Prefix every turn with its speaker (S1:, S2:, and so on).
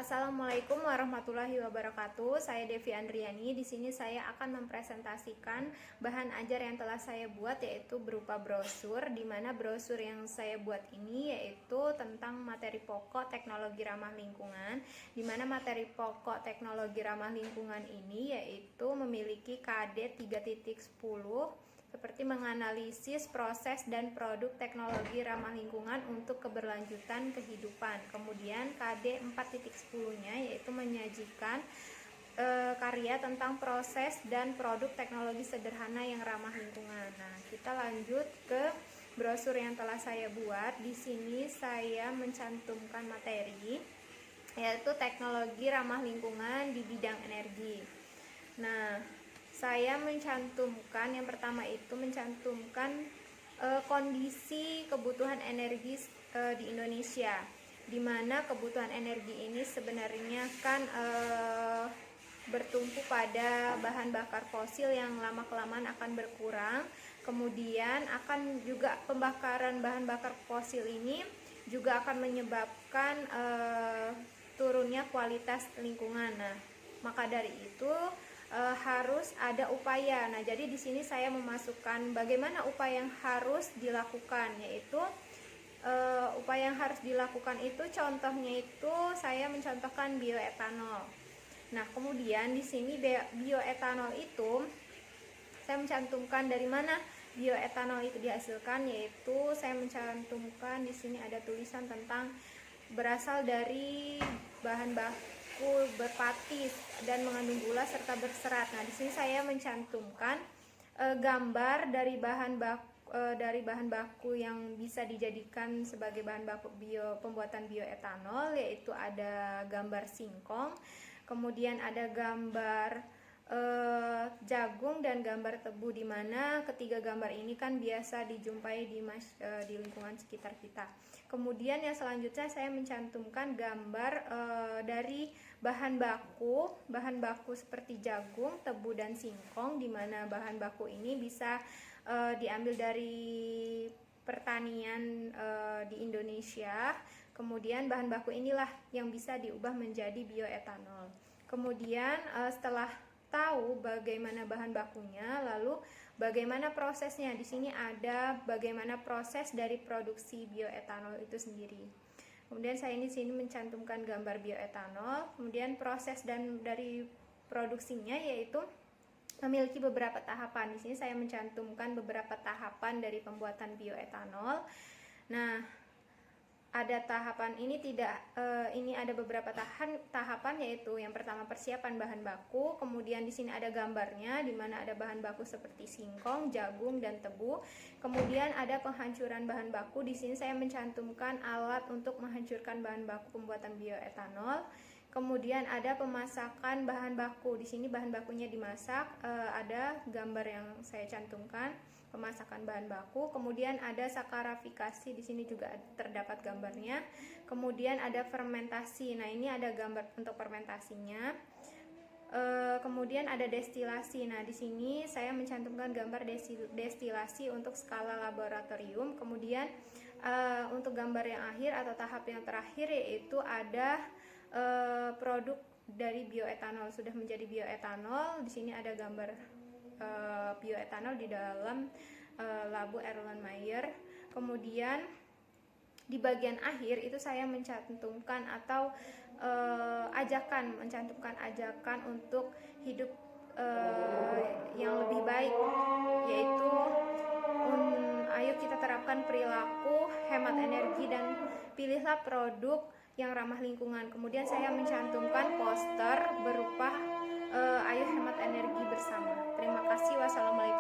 S1: Assalamualaikum warahmatullahi wabarakatuh. Saya Devi Andriani. Di sini saya akan mempresentasikan bahan ajar yang telah saya buat, yaitu berupa brosur. Di mana brosur yang saya buat ini yaitu tentang materi pokok teknologi ramah lingkungan. Di mana materi pokok teknologi ramah lingkungan ini yaitu memiliki KD 3.10 seperti menganalisis proses dan produk teknologi ramah lingkungan untuk keberlanjutan kehidupan. Kemudian KD 4.10-nya yaitu menyajikan karya tentang proses dan produk teknologi sederhana yang ramah lingkungan. Nah, kita lanjut ke brosur yang telah saya buat. Di sini saya mencantumkan materi yaitu teknologi ramah lingkungan di bidang energi. Nah, saya mencantumkan yang pertama itu mencantumkan kondisi kebutuhan energi di Indonesia, di mana kebutuhan energi ini sebenarnya kan bertumpu pada bahan bakar fosil yang lama-kelamaan akan berkurang. Kemudian akan juga pembakaran bahan bakar fosil ini juga akan menyebabkan turunnya kualitas lingkungan. Nah, maka dari itu harus ada upaya. Nah, jadi di sini saya memasukkan bagaimana upaya yang harus dilakukan, yaitu upaya yang harus dilakukan itu contohnya itu saya mencontohkan bioetanol. Nah, kemudian di sini bioetanol itu saya mencantumkan dari mana bioetanol itu dihasilkan, yaitu saya mencantumkan di sini ada tulisan tentang berasal dari bahan baku berpatis dan mengandung gula serta berserat. Nah, di sini saya mencantumkan gambar dari bahan baku yang bisa dijadikan sebagai bahan baku pembuatan bioetanol, yaitu ada gambar singkong, kemudian ada gambar jagung dan gambar tebu, di mana ketiga gambar ini kan biasa dijumpai di lingkungan sekitar kita. Kemudian yang selanjutnya saya mencantumkan gambar dari bahan baku seperti jagung, tebu dan singkong, di mana bahan baku ini bisa diambil dari pertanian di Indonesia. Kemudian bahan baku inilah yang bisa diubah menjadi bioetanol. Kemudian setelah tahu bagaimana bahan bakunya, lalu bagaimana prosesnya. Di sini ada bagaimana proses dari produksi bioetanol itu sendiri. Kemudian saya di sini mencantumkan gambar bioetanol. Kemudian proses dan dari produksinya yaitu memiliki beberapa tahapan. Di sini saya mencantumkan beberapa tahapan dari pembuatan bioetanol. Nah, ada tahapan ini ini ada beberapa tahapan, yaitu yang pertama persiapan bahan baku, kemudian di sini ada gambarnya di mana ada bahan baku seperti singkong, jagung dan tebu. Kemudian ada penghancuran bahan baku. Di sini saya mencantumkan alat untuk menghancurkan bahan baku pembuatan bioetanol. Kemudian ada pemasakan bahan baku. Di sini bahan bakunya dimasak, ada gambar yang saya cantumkan pemasakan bahan baku. Kemudian ada sakarifikasi, di sini juga terdapat gambarnya. Kemudian ada fermentasi. Nah, ini ada gambar untuk fermentasinya. Kemudian ada destilasi. Nah, di sini saya mencantumkan gambar destilasi untuk skala laboratorium. Kemudian untuk gambar yang akhir atau tahap yang terakhir yaitu ada produk dari bioetanol, sudah menjadi bioetanol. Di sini ada gambar bioetanol di dalam labu Erlenmeyer. Kemudian di bagian akhir itu saya mencantumkan atau mencantumkan ajakan untuk hidup yang lebih baik, yaitu ayo kita terapkan perilaku hemat energi dan pilihlah produk yang ramah lingkungan. Kemudian saya mencantumkan poster berupa ayo hemat energi bersama. Terima kasih. Wassalamualaikum.